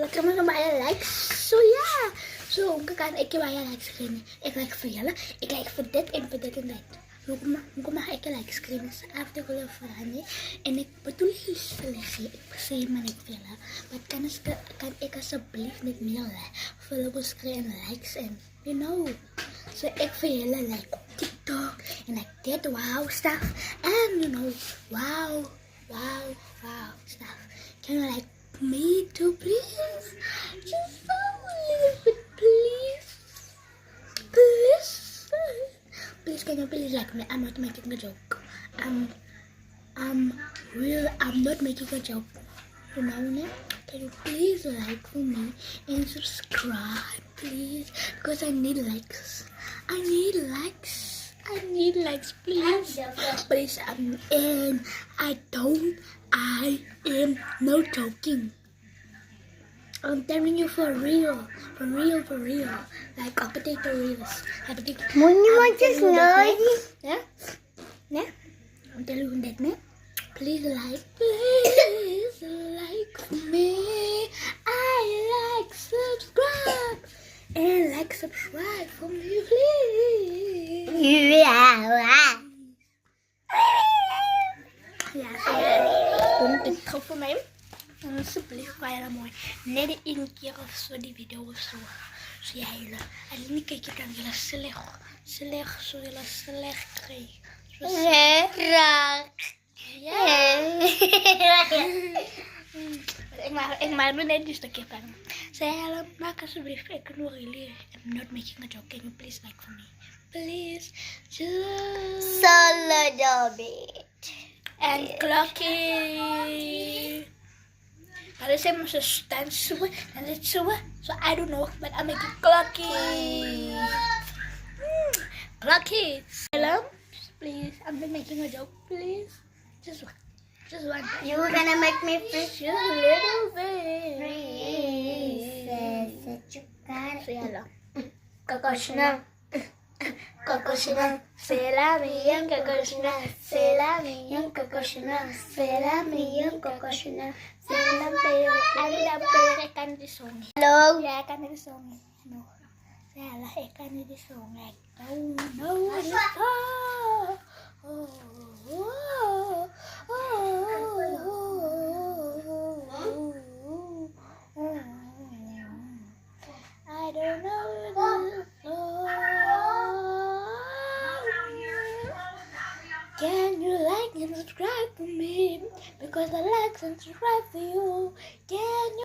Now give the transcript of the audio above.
Wat kan maar baie likes. So ja. So kan ek baie likes kry. Ek like vir julle. Ek like vir dit en vir dit en dit. Hoekom mag ek likes kry? Dis after hulle verander en ek bedoel sê ek sê maar net vir julle. Maar kan ek asseblief net meer followers kry en likes en you know. So ek vir julle like op TikTok en like dit wow stuff and you know wow stuff. Can you like me too, please? Just a little bit, please. Please, can you please like me? I'm not making a joke. I'm not making a joke. You know, can you please like for me and subscribe, please? Because I need likes. I need likes, please. Please, and I am no joking. I'm telling you for real. Like a potato reels. Yeah? I'm telling you that, man. Please like me. I like subscribe. And like subscribe for me, please. Ja, kom dit gou vir my. Asseblief baie mooi. Net een keer of so die video of so. So ja, julle. Alleen nie kyk dan julle sleg so julle sleg kry. Ja. Ek maar net die stukkie van. Sê hallo, maak asseblief ek nog really. I'm not making a joke. Can you please like for me? Please. Just Solo bit. and Clocky. Kalau saya masih stand semua, dan semua, so I don't know, but I'm making Clocky. Clocky, hello, please. I'm not making a joke, please. Just one time. You were gonna make me Just a little bit. So hello. Kokoshna. Selamian Kokoshna, Selamian Kokoshna. Ada berek kan di song. Hello. Ya kan di song. No. Salah kan di song. No. I don't know the song. Can you like and subscribe for me? Because I like and subscribe for you. Can